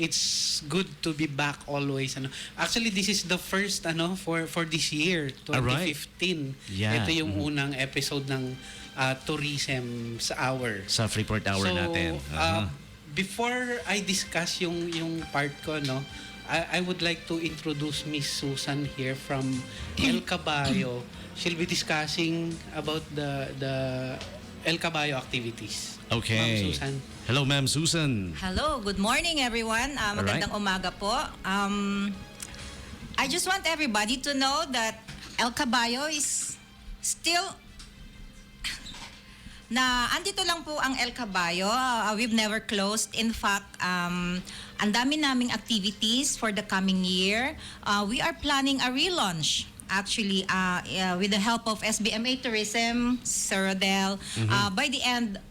it's good to be back always. Actually, this is the first for this year, 2015. Yeah. Ito yung unang episode ng Tourism sa Hour. Sa Freeport Hour natin. Before I discuss yung part ko, I would like to introduce Miss Susan here from El Caballo. She'll be discussing about the El Caballo activities. Okay. Ma'am Susan. Hello, Ma'am Susan. Hello, good morning everyone. Magandang umaga po. I just want everybody to know that El Caballo is still andito lang po ang El Caballo. We've never closed. In fact, ang dami naming activities for the coming year. We are planning a relaunch. Actually, with the help of SBMA Tourism, Sir Rodel,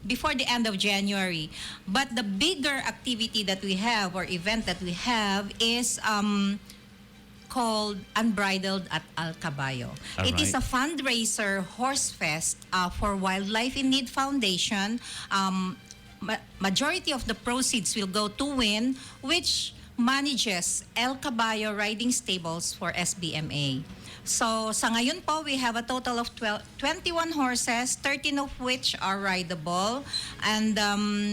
before the end of January. But the bigger activity that we have or event that we have is called Unbridled at El Caballo. It is a fundraiser horse fest for Wildlife in Need Foundation. Majority of the proceeds will go to WIN, which manages El Caballo riding stables for SBMA. So sa ngayon po, we have a total of 21 horses, 13 of which are rideable. And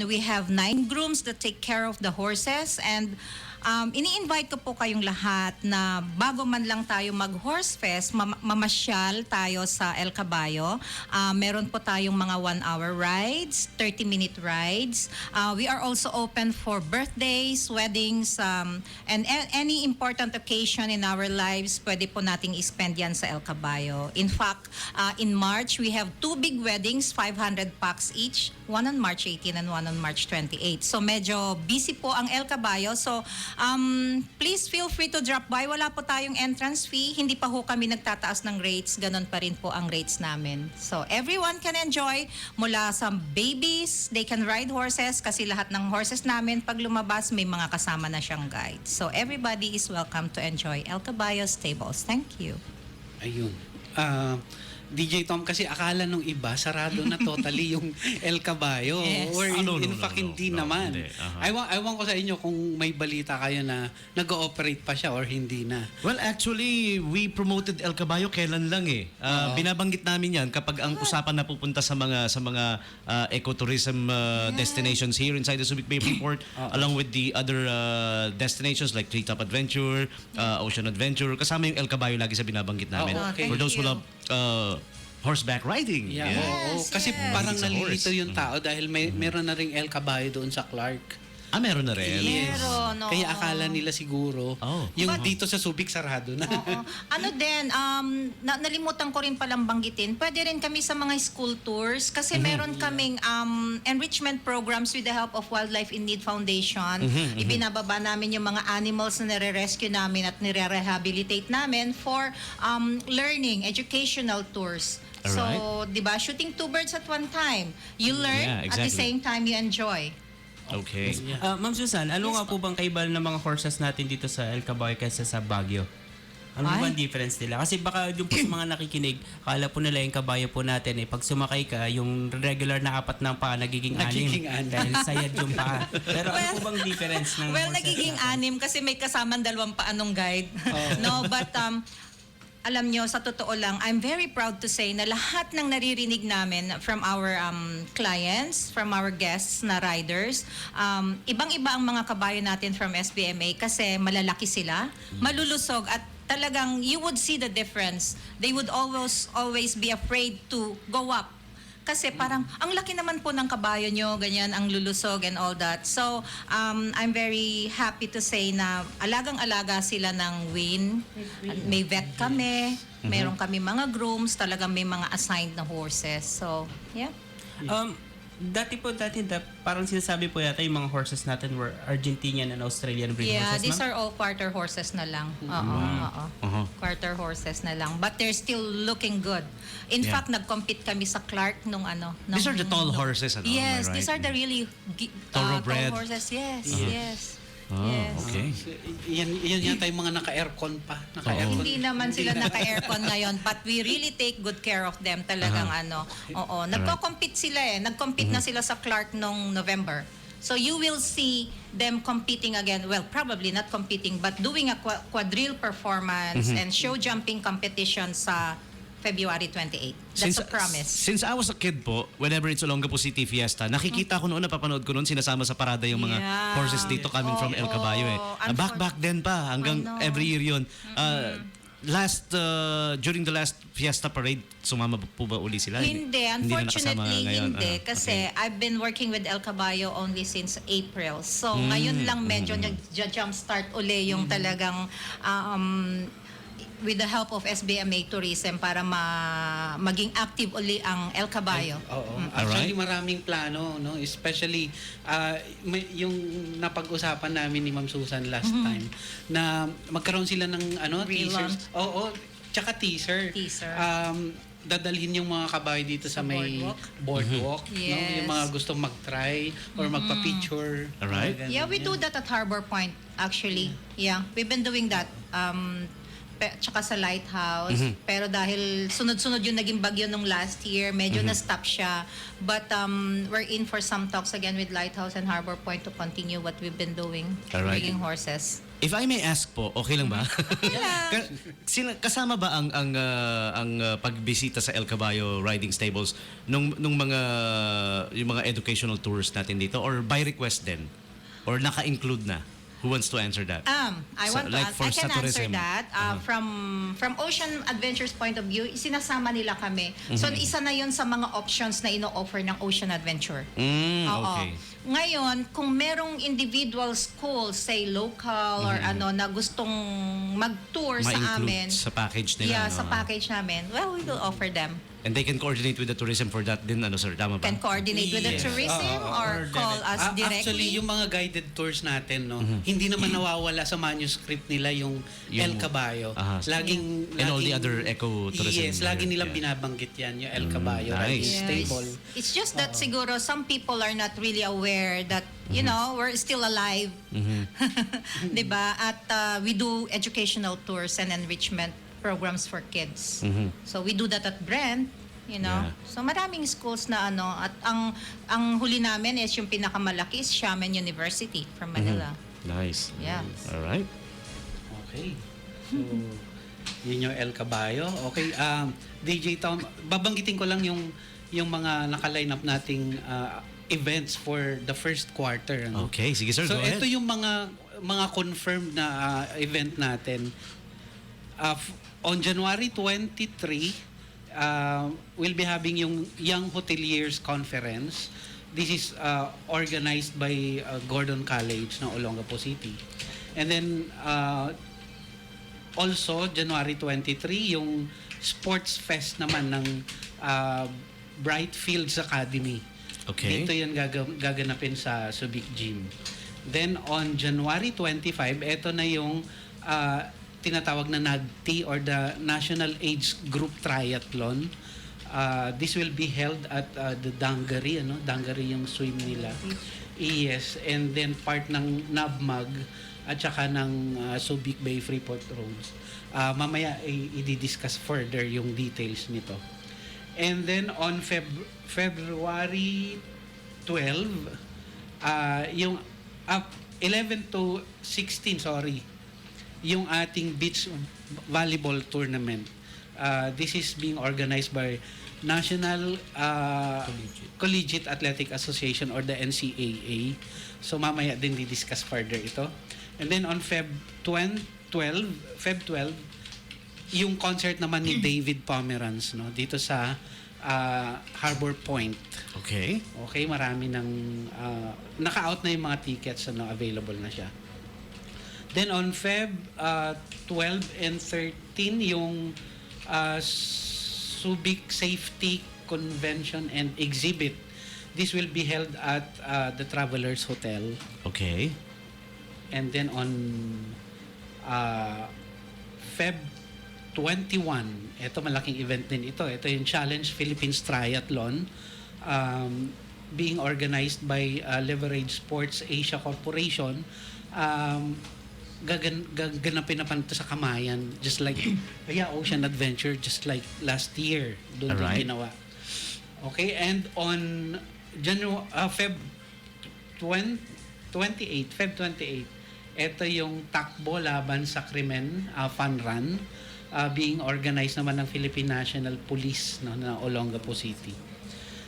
we have 9 grooms that take care of the horses. And ini-invite ko po kayong lahat na bago man lang tayo mag-horse fest, mamasyal tayo sa El Caballo. Meron po tayong mga 1-hour rides, 30-minute rides. We are also open for birthdays, weddings, and any important occasion in our lives, pwede po nating i-spend yan sa El Caballo. In fact, in March, we have 2 big weddings, 500 packs each, one on March 18 and one on March 28. So medyo busy po ang El Caballo. So please feel free to drop by. Wala po tayong entrance fee. Hindi pa ho kami nagtataas ng rates. Ganon pa rin po ang rates namin. So everyone can enjoy. Mula sa babies, they can ride horses kasi lahat ng horses namin pag lumabas may mga kasama na siyang guide. So everybody is welcome to enjoy El Caballo Stables. Thank you. Ayun. DJ Tom, kasi akala nung iba, sarado na totally yung El Caballo. Yes. Or in fact, hindi naman. Hindi. Ewan ko sa inyo kung may balita kayo na nag-ooperate pa siya or hindi na. Well, actually, we promoted El Caballo kailan lang eh. Binabanggit namin yan kapag ang usapan na pupunta sa mga ecotourism destinations here inside the Subic Bay Freeport, along with the other destinations like Treetop Adventure, Ocean Adventure. Kasama yung El Caballo lagi sa binabanggit namin. Okay. For those who love horseback riding. Yeah. Yeah. Oo. Kasi parang It's a horse. nalilito yung tao dahil meron na ring El Caballo doon sa Clark. Meron na rin. Yes. Meron, oo. Kaya akala nila siguro, yung dito sa Subic sarado na. Oo. Ano din, nalimutan ko rin palang banggitin, pwede rin kami sa mga school tours kasi meron kaming enrichment programs with the help of Wildlife in Need Foundation. Ibinababa namin yung mga animals na nire-rescue namin at nire-rehabilitate namin for learning, educational tours. So, di ba, shooting 2 birds at one time. You learn, at the same time you enjoy. Okay. Ma'am Susan, ano nga po bang kaibahan ng mga horses natin dito sa El Caballo kaysa sa Baguio? Ano ba ang difference nila? Kasi baka yung po sa mga nakikinig, akala po nila yung kabayo po natin, pag sumakay ka, yung regular na 4 na paa, nagiging 6. Dahil sayad yung paa. Pero ano po bang difference ng horses nagiging natin? 6 kasi may kasamang 2 paanong guide. No, but alam nyo, sa totoo lang, I'm very proud to say na lahat ng naririnig namin from our clients, from our guests na riders, ibang-iba ang mga kabayo natin from SBMA kasi malalaki sila, malulusog at talagang you would see the difference. They would always be afraid to go up. Kasi parang, ang laki naman po ng kabayo nyo, ganyan, ang lulusog and all that. So, I'm very happy to say na alagang-alaga sila ng WIN. May vet kami, meron kami mga grooms, talagang may mga assigned na horses. So, yeah. Dati parang sinasabi po yata yung mga horses natin were Argentinian and Australian breed Yeah, horses, these ma'am? are all quarter horses na lang. Quarter horses na lang. But they're still looking good. In fact, nag-compete kami sa Clark nung These are the tall horses, ano? Yes, am I right? these are the really Thoroughbred. tall horses. Yes, yes. Yes. Okay. Yan yata yung mga naka-aircon pa. Naka-aircon. Hindi naman sila naka-aircon ngayon, but we really take good care of them. Talagang Oo. Nagko-compete sila eh. Nag-compete na sila sa Clark nung November. So you will see them competing again. Well, probably not competing, but doing a quadrille performance and show jumping competition sa February 28. That's a promise. Since I was a kid po, whenever it's Olongapo City Fiesta, nakikita ko noon, napapanood ko noon, sinasama sa parada yung mga Yeah. horses dito coming from El Caballo eh. Back then pa, hanggang I know. every year yun. During the last Fiesta Parade, sumama po ba uli sila? Hindi, na nakasama unfortunately, ngayon. hindi. Ah, Kasi okay. I've been working with El Caballo only since April. So, ngayon lang medyo nag-jumpstart uli yung talagang with the help of SBMA Tourism para maging active uli ang El Caballo. Oo. Actually, maraming plano, no? Especially, yung napag-usapan namin ni Ma'am Susan last time, na magkaroon sila ng Relaunch. teasers. Oo, tsaka teaser. Teaser. Dadalhin yung mga kabayo dito sa may boardwalk. No? Yes. Yung mga gustong mag-try or magpa-picture. Alright. Mga ganun Yeah, we yan. do that at Harbor Point, actually. Yeah, we've been doing that. Tsaka sa Lighthouse. Pero dahil sunod-sunod yung naging bagyo nung last year, medyo na-stop siya. But we're in for some talks again with Lighthouse and Harbor Point to continue what we've been doing, Alright. bringing horses. If I may ask po, okay lang ba? Kasama ba ang pagbisita sa El Caballo Riding Stables nung mga yung mga educational tours natin dito, or by request din? Or naka-include na? Who wants to answer that? I So, want to like I for can sa answer tourism. that. From Ocean Adventures point of view, sinasama nila kami. So isa na 'yon sa mga options na ino-offer ng Ocean Adventure. Oo. Okay. Ngayon, kung merong individual school, say local or na gustong mag-tour sa Ma-include amin. sa package nila. Yeah, no? sa package namin. Well, we will offer them. And they can coordinate with the tourism for that din, sir? Tama ba? Can coordinate with the Yes. tourism or call us directly. Actually, yung mga guided tours natin, no, hindi naman nawawala sa manuscript nila yung El Caballo. And all the other ecotourism Yes, lagi here, nilang yeah. binabanggit yan, yung El Caballo nice. riding Yes. stable. It's just that siguro some people are not really aware that, you know, we're still alive. 'Di ba? At we do educational tours and enrichment programs for kids. So we do that at Brent, you know. Yeah. So maraming schools na at ang huli namin is yung pinakamalaki is Xiamen University from Manila. Nice. Yeah. All right. Okay. So, yun yung El Caballo. Okay, DJ Tom, babanggitin ko lang yung mga naka-line up nating events for the first quarter. Ano? Okay, sige sir, So go ahead. ito yung mga confirmed na event natin. On January 23, we'll be having yung Young Hoteliers Conference. This is organized by Gordon College ng Olongapo City. And then also January 23, yung Sports Fest naman ng Bright Fields Academy. Okay. Dito yan gaganapin sa Subic Gym. Then on January 25, ito na yung tinatawag na NAGT or the National Age Group Triathlon. This will be held at the Dangari, Dangari yung swim nila. Yes, and then part ng NABMAG at saka ng Subic Bay Freeport Roads. Mamaya i-discuss further yung details nito. And then on February 12, yung 11 to 16, yung ating beach volleyball tournament. This is being organized by National Collegiate Athletic Association or the NCAA. So mamaya din di-discuss further ito. And then on Feb 12, yung concert naman ni David Pomeranz, no, dito sa Harbor Point. Okay. Okay, marami ng naka-out na yung mga tickets, available na siya. Then on Feb 12 and 13, yung Subic Safety Convention and Exhibit. This will be held at the Travelers Hotel. Okay. And then on Feb 21, ito malaking event din ito. Ito yung Challenge Philippines Triathlon, being organized by Leverage Sports Asia Corporation. Gaganapin naman ito sa Kamayan, just like Ocean Adventure, just like last year. Doon Alright. ginawa. Okay, and on Feb Feb 28, ito yung takbo laban sa krimen, fun run, being organized naman ng Philippine National Police, no, na Olongapo City.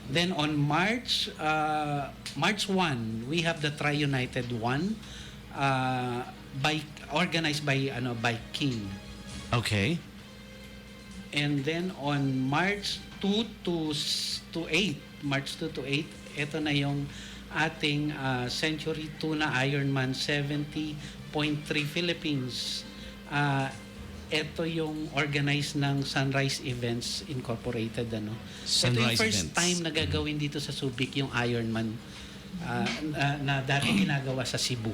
Then on March 1, we have the Tri-United 1, organized by King. Okay. And then on March 2 to 8, ito na yung ating Century Tuna Ironman 70.3 Philippines. Ito yung organized ng Sunrise Events Incorporated. Ito yung Sunrise first Events. time na gagawin dito sa Subic yung Ironman na dati ginagawa sa Cebu.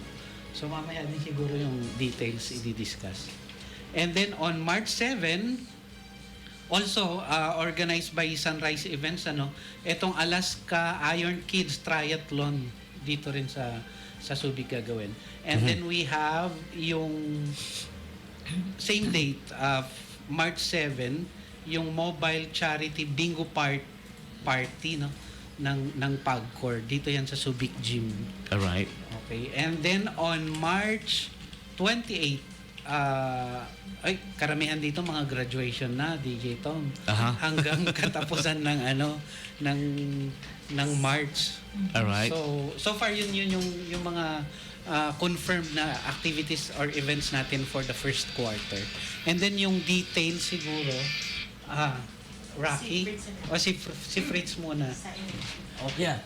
So mamaya din siguro yung details i-discuss. And then on March 7, also organized by Sunrise Events, itong Alaska Iron Kids Triathlon dito rin sa Subic gagawin. And then we have yung same date, March 7, yung mobile charity bingo party ng PAGCOR dito yan sa Subic Gym. Alright. Okay. And then on March 28, karamihan dito mga graduation na, DJ Tom. Aha. Hanggang katapusan ng March. Alright. So far yun yung mga confirmed na activities or events natin for the first quarter. And then yung details siguro, Rocky o si Fritz muna. Yeah.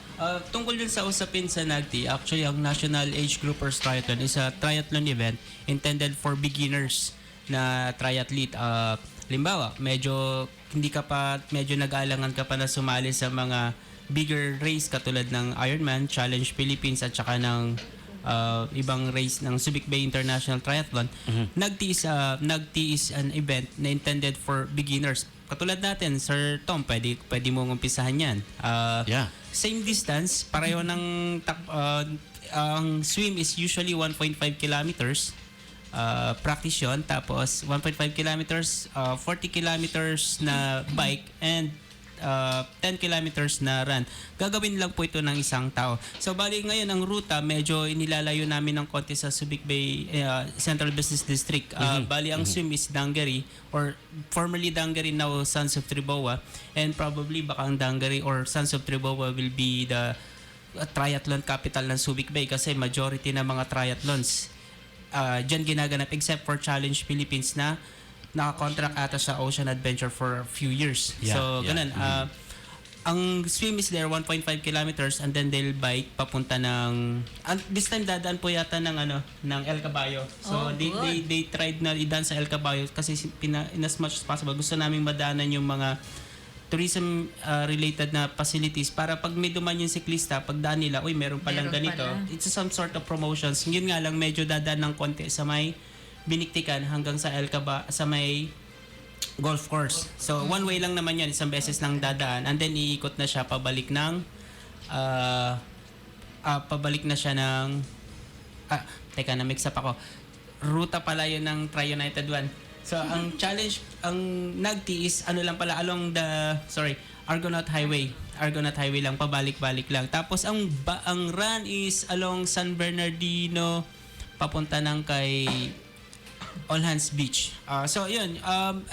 Tungkol din sa usapin sa NAGTI, actually ang National Age Groupers Triathlon is a triathlon event intended for beginners na triathlete. Limbawa, medyo nag-aalangan ka pa na sumali sa mga bigger race katulad ng Ironman, Challenge Philippines at saka ng ibang race ng Subic Bay International Triathlon. NAGTI is an event na intended for beginners. Katulad natin, Sir Tom, pwede mong umpisahan yan. Yeah. Same distance, pareho ng ang swim is usually 1.5 kilometers. Practice yun. Tapos 1.5 kilometers, 40 kilometers na bike, and 10 kilometers na run. Gagawin lang po ito ng isang tao. So bali ngayon ang ruta medyo inilalayo namin ng konti sa Subic Bay Central Business District. Bali ang swim is Dangaree, or formerly Dangaree, now Sons of Triboa, and probably baka ang Dangaree or Sons of Triboa will be the triathlon capital ng Subic Bay kasi majority ng mga triathlons dyan ginaganap except for Challenge Philippines na naka-contract ata sa Ocean Adventure for a few years. So, ganun. Ang swim is there, 1.5 kilometers, and then they'll bike papunta ng... this time dadaan po yata ng El Caballo. So, they tried na idaan sa El Caballo kasi in as much as possible, gusto naming madaanan yung mga tourism-related na facilities para pag may duman yung siklista, pagdaan nila, uy, meron palang ganito. It's some sort of promotions. Yun nga lang, medyo dadaan ng konti sa may Biniktikan hanggang sa sa may golf course. So one way lang naman yan, isang beses lang dadaan, and then iikot na siya pabalik ng teka, na-mix up ako. Ruta pala yun ng Tri-United 1. So ang challenge, ang NAGTI is along Argonaut Highway. Argonaut Highway lang, pabalik-balik lang. Tapos ang run is along San Bernardino papunta ng kay All Hands Beach. So yun,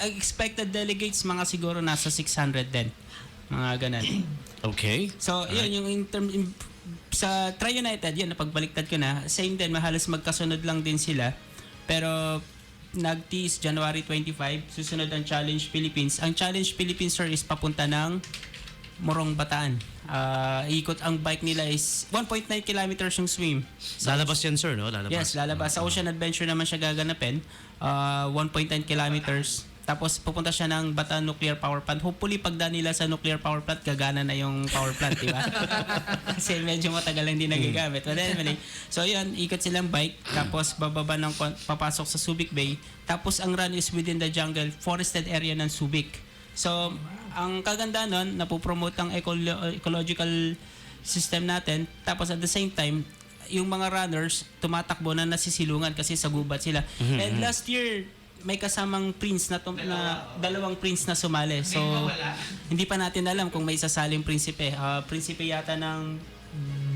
expected delegates mga siguro nasa 600 din. Mga ganun. Okay. So yun, yung sa Tri-United, yan, napagbaliktad ko na, same din, halos magkasunod lang din sila. Pero NAGTI is January 25, susunod ang Challenge Philippines. Ang Challenge Philippines, sir, is papunta ng Morong, Bataan. Ikot ang bike nila is 1.9 kilometers yung swim. Lalabas yan, sir, no? Yes, lalabas. Sa Ocean Adventure naman siya gaganapin. 1.9 kilometers. Tapos pupunta siya ng Bataan Nuclear Power Plant. Hopefully pagdaan nila sa nuclear power plant, gagana na yung power plant, di ba? Kasi medyo matagal lang din nagagamit. But anyway, so yun, ikot silang bike. Tapos bababa papasok sa Subic Bay. Tapos ang run is within the jungle, forested area ng Subic. So, ang kaganda nun, napopromote ang ecological system natin. Tapos at the same time, yung mga runners, tumatakbo na nasisilungan kasi sa gubat sila. And last year, may kasamang prince na dalawang prince na sumali. So, hindi pa natin alam kung may sasaling prinsipe. Prinsipe yata ng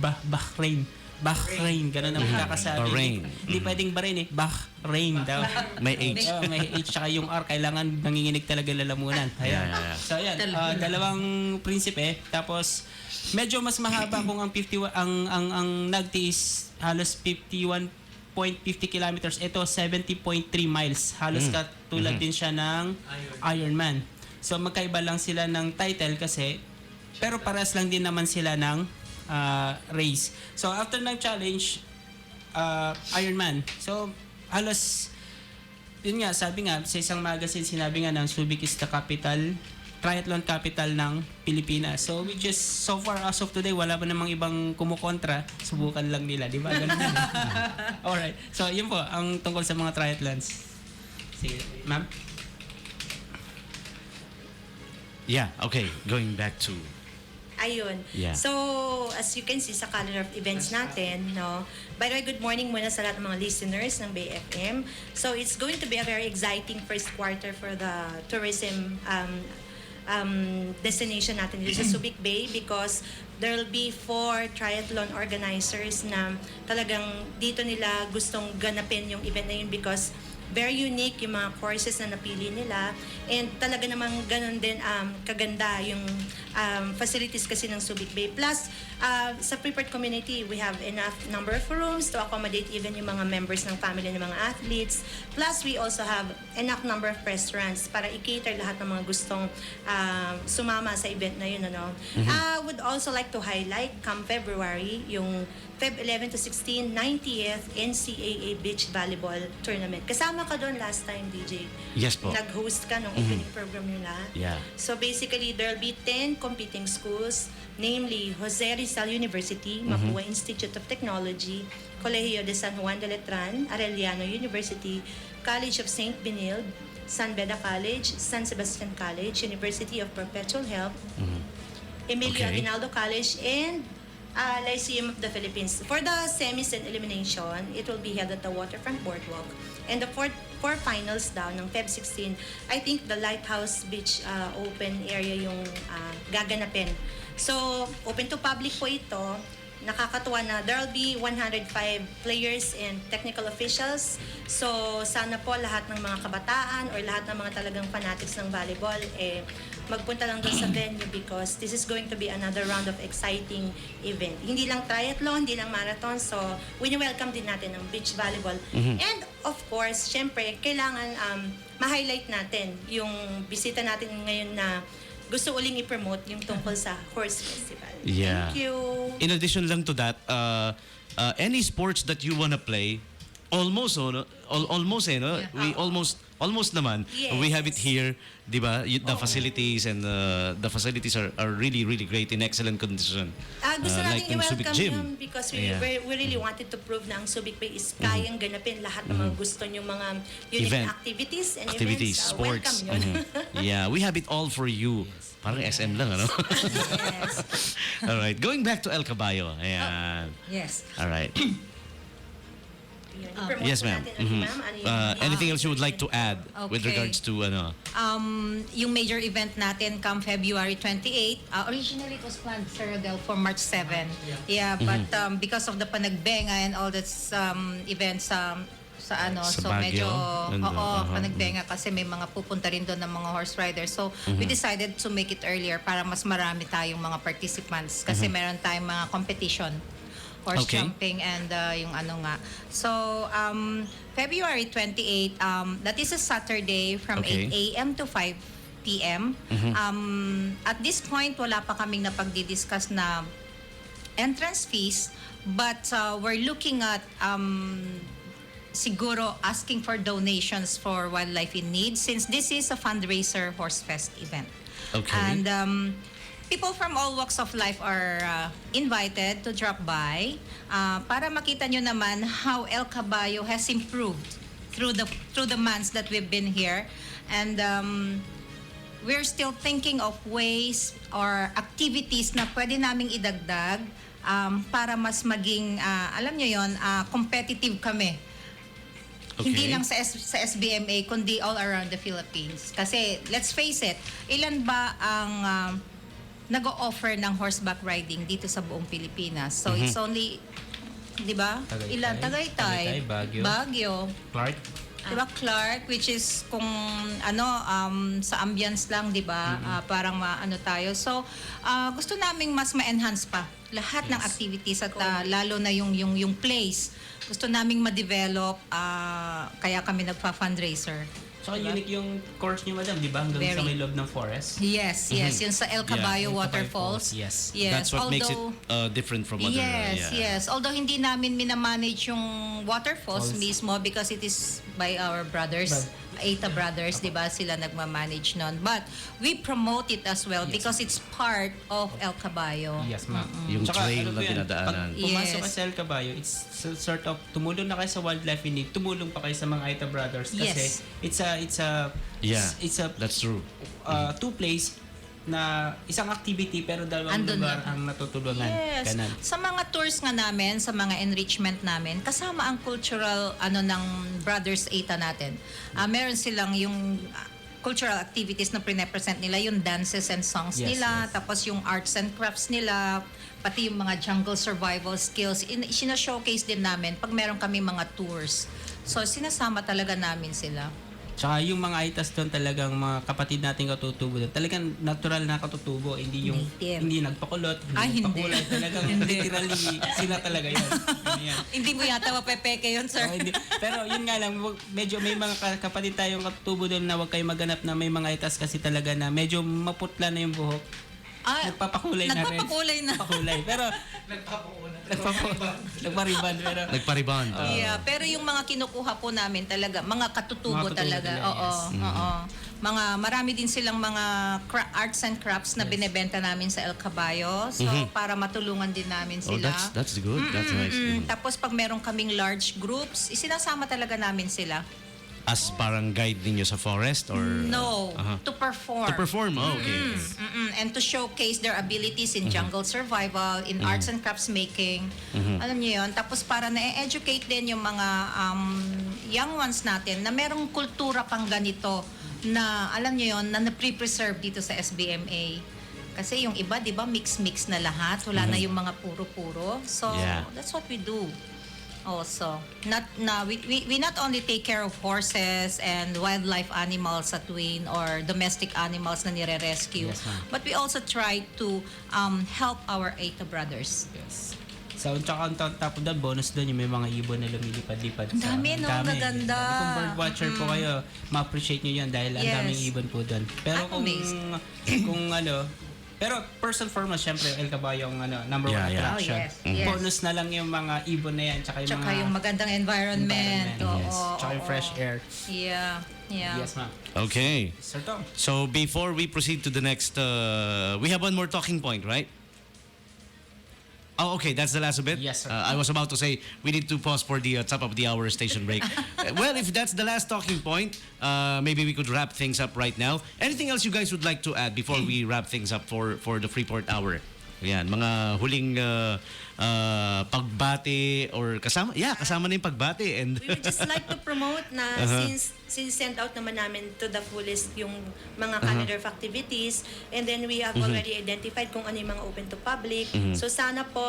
Bahrain. Bahrain, ganun ang magkakasabi. Bahrain. Hindi pwedeng Bahrain eh, Bahrain daw. May H. May H tsaka yung R, kailangan nanginginig talaga lalamunan. Ayan. Yeah. So ayan, dalawang prinsipe. Tapos medyo mas mahaba kung ang 51 ang Nagti is halos 51.50 kilometers. Ito 70.3 miles. Halos katulad din siya ng Ironman. So magkaiba lang sila ng title kasi pero pares lang din naman sila ng race. So after ng challenge Ironman. So halos yun nga, sabi nga sa isang magazine sinabi nga ng Subic is the capital, triathlon capital ng Pilipinas. So we just so far as of today wala pa namang ibang kumukontra, subukan lang nila, di ba? Ganun yun. Alright. So yun po ang tungkol sa mga triathlons. Sige, ma'am. Yeah, okay. Going back to... Ayun. Yeah. So, as you can see sa calendar of events natin, no. By the way, good morning muna sa lahat ng mga listeners ng Bay FM. So, it's going to be a very exciting first quarter for the tourism destination natin dito sa Subic Bay because there will be 4 triathlon organizers na talagang dito nila gustong ganapin yung event na yun because very unique yung mga courses na napili nila and talaga namang ganun din kaganda yung facilities kasi ng Subic Bay. Plus, sa prepared community, we have enough number of rooms to accommodate even yung mga members ng family ng mga athletes. Plus, we also have enough number of restaurants para i-cater lahat ng mga gustong sumama sa event na yun. Ano? I would also like to highlight, come February, yung Feb 11 to 16, 90th NCAA Beach Volleyball Tournament. Kasama ka doon last time, DJ. Yes po. Nag-host ka ng opening program nila. Yeah. So basically, there will be 10 competing schools, namely Jose Rizal University, Mapua Institute of Technology, Colegio de San Juan de Letran, Arellano University, College of St. Benilde, San Beda College, San Sebastian College, University of Perpetual Health, Emilio Okay. Aguinaldo College, and Lyceum of the Philippines. For the semis and elimination, it will be held at the Waterfront Boardwalk. And the four finals daw ng Feb 16, I think the Lighthouse Beach open area yung gaganapin. So, open to public po ito. Nakakatuwa na there will be 105 players and technical officials. So, sana po lahat ng mga kabataan or lahat ng mga talagang fanatics ng volleyball magpunta lang doon sa venue because this is going to be another round of exciting event. Hindi lang triathlon, hindi lang marathon. So, wini-welcome din natin ang beach volleyball. And of course, syempre, kailangan ma-highlight natin yung bisita natin ngayon na gusto uling i-promote yung tungkol sa Horse Festival. Yeah. Thank you. In addition lang to that, any sports that you wanna play, almost, no? Almost, no? We almost naman. Yes. We have it here, di ba? The facilities and the facilities are really, really great in excellent condition. Gusto like natin ng Subic i-welcome Gym. yun because we really wanted to prove na ang Subic Bay is kayang ganapin lahat ng mga gusto nyo, mga unique Event. activities and Activities, events. sports. Welcome yun. Yeah, we have it all for you. Parang SM lang, ano? Yes. All right, going back to El Caballo. Ayan. Yes. All right. Yun, i-promote Yes, po ma'am. natin, ma'am, ano yung Anything else you would like to add with Okay. regards to ano? Yung major event natin come February 28. Originally, it was planned, Sir Adel, for March 7. Yeah, but because of the panagbenga and all this events sa ano, Sa so Baguio? medyo, panagbenga kasi may mga pupunta rin doon ng mga horse riders. So, we decided to make it earlier para mas marami tayong mga participants kasi meron tayong mga competition. Horse Okay. jumping and yung ano nga. So, February 28, that is a Saturday from Okay. 8 a.m. to 5 p.m. At this point, wala pa kaming napagdi-discuss na entrance fees, but we're looking at siguro asking for donations for Wildlife in Need since this is a fundraiser Horse Fest event. Okay. And people from all walks of life are invited to drop by para makita nyo naman how El Caballo has improved through the months that we've been here. And we're still thinking of ways or activities na pwede naming idagdag para mas maging, alam nyo yon, competitive kami. Okay. Hindi lang sa SBMA, kundi all around the Philippines. Kasi, let's face it, ilan ba ang nag-o-offer ng horseback riding dito sa buong Pilipinas? So, it's only di ba? Tagaytay. Ilan? Tagaytay. Tagaytay, Baguio. Clark. Diba, Clark, which is kung sa ambience lang, di ba? Parang maano tayo. So, gusto naming mas ma-enhance pa lahat ng activities at lalo na yung place. Gusto naming ma-develop, kaya kami nagpa-fundraiser. Tsaka unique yung course niyo, madam, di ba? Hanggang sa Very. may loob ng forest. Yes, yes. Yung sa El Caballo El Caballo Waterfalls. Falls, yes. Yes. That's what makes it different from other... Yes, yes. Although hindi namin minamanage yung waterfalls Falls. mismo because it is by our brothers, Aita Brothers, di ba? Sila nagmamanage nun. But we promote it as well because it's part of El Caballo. Yes, ma'am. Yung Tsaka, trail ano na po yan, dinadaanan. Pag pumasok Yes. ka sa El Caballo, it's sort of tumulong na kayo sa wildlife in need, tumulong pa kayo sa mga Aita Brothers kasi Yes. it's a That's true. two place na isang activity pero dalawang Andun lugar na. ang natutulungan. Yes. Ganun. Sa mga tours nga namin, sa mga enrichment namin, kasama ang cultural ng Brothers Aita natin. Meron silang yung cultural activities na pre-present nila, yung dances and songs Yes, nila, yes. tapos yung arts and crafts nila, pati yung mga jungle survival skills. Sina-showcase din namin pag meron kami mga tours. So, sinasama talaga namin sila. Tsaka yung mga Aitas doon talagang mga kapatid nating katutubo doon. Talagang natural na katutubo, hindi yung Native. hindi nagpakulot, Hindi. nagpakulay. Talagang literally sila talaga yun. Yan. Hindi mo yata mapepeke yun, sir. Oh, hindi. Pero yun nga lang, medyo may mga kapatid tayong katutubo doon na huwag kayo maganap na may mga Aitas kasi talaga na medyo maputla na yung buhok. Nagpapakulay na rin. Nagpapakulay na. Pakulay. Pero nagpa-ribbon. Pero Nagpa-rebound. Yeah, pero yung mga kinukuha po namin talaga, mga katutubo Mga katutubo talaga. nila, Oo, yes. oo. Marami din silang mga arts and crafts na binebenta namin sa El Caballo. So, para matulungan din namin Oh, sila. that's good. That's nice. Tapos pag meron kaming large groups, isinasama talaga namin sila. As parang guide ninyo sa forest or... No, Aha. to perform. To perform, oh, okay. And to showcase their abilities in jungle survival, in arts and crafts making. Alam niyo yun. Tapos para na-educate din yung mga young ones natin na merong kultura pang ganito na, alam niyo yun, na na-pre-preserve dito sa SBMA. Kasi yung iba, di ba, mix-mix na lahat. Wala na yung mga puro-puro. So, Yeah. that's what we do. Also, we not only take care of horses and wildlife animals at Wayne or domestic animals na nire-rescue, Yes, ma'am. but we also try to help our Aita brothers. yes. So, tsaka on top of that, bonus doon yung may mga ibon na lumilipad-lipad. Ang dami, no? Ang gaganda. Kung bird watcher po kayo, ma-appreciate nyo yun dahil ang Yes. daming ibon po doon. Pero I'm amazed. kung pero first and foremost, syempre, El Caballo ang number one Yeah. attraction. Oh, yes. Yes. Bonus na lang yung mga ibon na yan, tsaka yung Tsaka mga yung magandang environment. yes. Oo, Tsaka yung oo. fresh air. Yeah, yeah. Yes, ma'am. Okay. Sir Tom. So before we proceed to the next, we have one more talking point, right? Oh, okay. That's the last of it? Yes, sir. I was about to say, we need to pause for the top of the hour station break. Well, if that's the last talking point, maybe we could wrap things up right now. Anything else you guys would like to add before we wrap things up for the Freeport Hour? Yan, mga huling pagbati or kasama na yung pagbati. And We would just like to promote na since send out naman namin to the fullest yung mga calendar of activities, and then we have already identified kung ano yung mga open to public. So sana po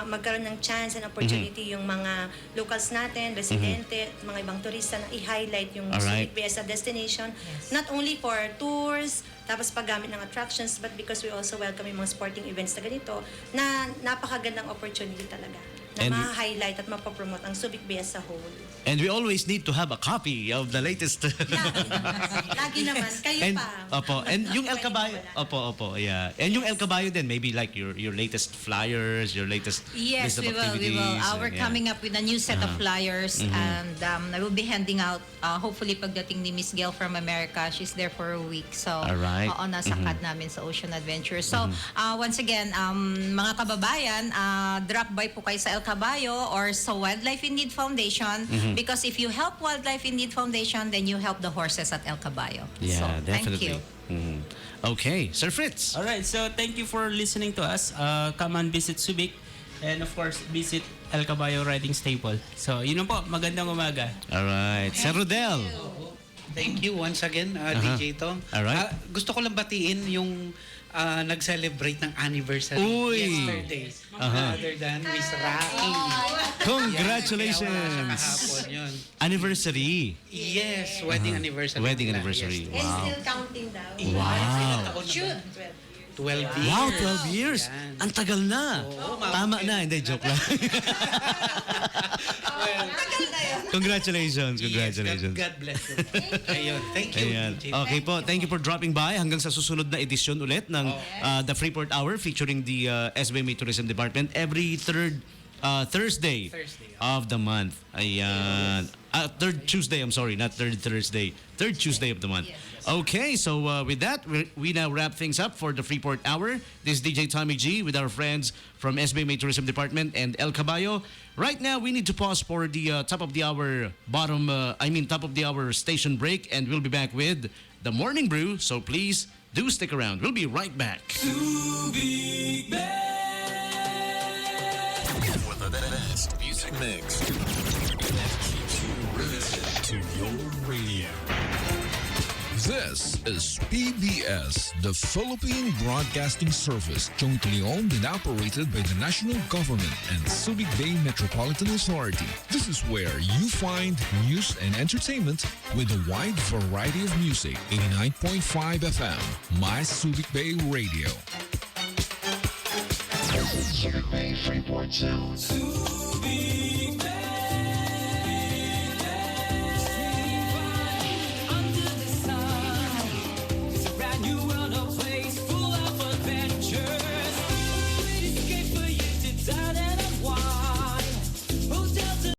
magkaroon ng chance and opportunity yung mga locals natin, residente, mga ibang turista na i-highlight yung Alright. Subic Bay as a destination, not only for tours, tapos paggamit ng attractions, but because we also welcome yung mga sporting events na ganito, na napakagandang opportunity talaga na And- ma-highlight at mapapromote ang Subic Bay as a whole. And we always need to have a copy of the latest. Lagi naman. Kayo And pa. opo, and yung El Pwede Caballo, wala. opo, yeah. And yung El Caballo then maybe like your latest flyers, your latest Yes, list of we will. activities. We're yeah. coming up with a new set of flyers, and I will be handing out, hopefully pagdating ni Miss Gail from America, she's there for a week. So, Alright. nasa CAD namin sa Ocean Adventure. So, once again, mga kababayan, drop by po kayo sa El Caballo or sa Wildlife in Need Foundation, because if you help Wildlife in Need Foundation, then you help the horses at El Caballo. Yeah, so, definitely. Thank you. Okay, Sir Fritz. Alright, so thank you for listening to us. Come and visit Subic. And of course, visit El Caballo Riding Stable. So, yun po. Magandang umaga. All right, Sir Rodel. Thank you once again, DJ Tom. Alright. Gusto ko lang batiin yung nag-celebrate ng anniversary Uy! yesterday. Other than Miss Rocky. Congratulations! Kahapon yun. Anniversary. Yes, wedding anniversary. Wedding nila. anniversary. Yes. And Wow. still counting down. Wow. Shoot. 12 years. Wow, 12 years. Yan. Ang tagal na. Tama na, hindi, joke lang. Congratulations, congratulations. Yes, God bless you. Ayun, thank you. Ayan. DJ. Okay po, thank you for dropping by. Hanggang sa susunod na edisyon ulit ng The Freeport Hour featuring the SBMA Tourism Department every third Thursday of the month. Ayan. Third Tuesday, I'm sorry, not third Thursday. Third Tuesday of the month. Okay, so with that, we now wrap things up for the Freeport Hour. This is DJ Tommy G with our friends from SBMA Tourism Department and El Caballo. Right now, we need to pause for the top of the hour top of the hour station break, and we'll be back with the Morning Brew. So please do stick around. We'll be right back. With the best music mix. Keeps you riveted to your radio. This is PBS, the Philippine Broadcasting Service, jointly owned and operated by the national government and Subic Bay Metropolitan Authority. This is where you find news and entertainment with a wide variety of music. 89.5 FM, My Subic Bay Radio. Subic Bay Freeport Sound. Subic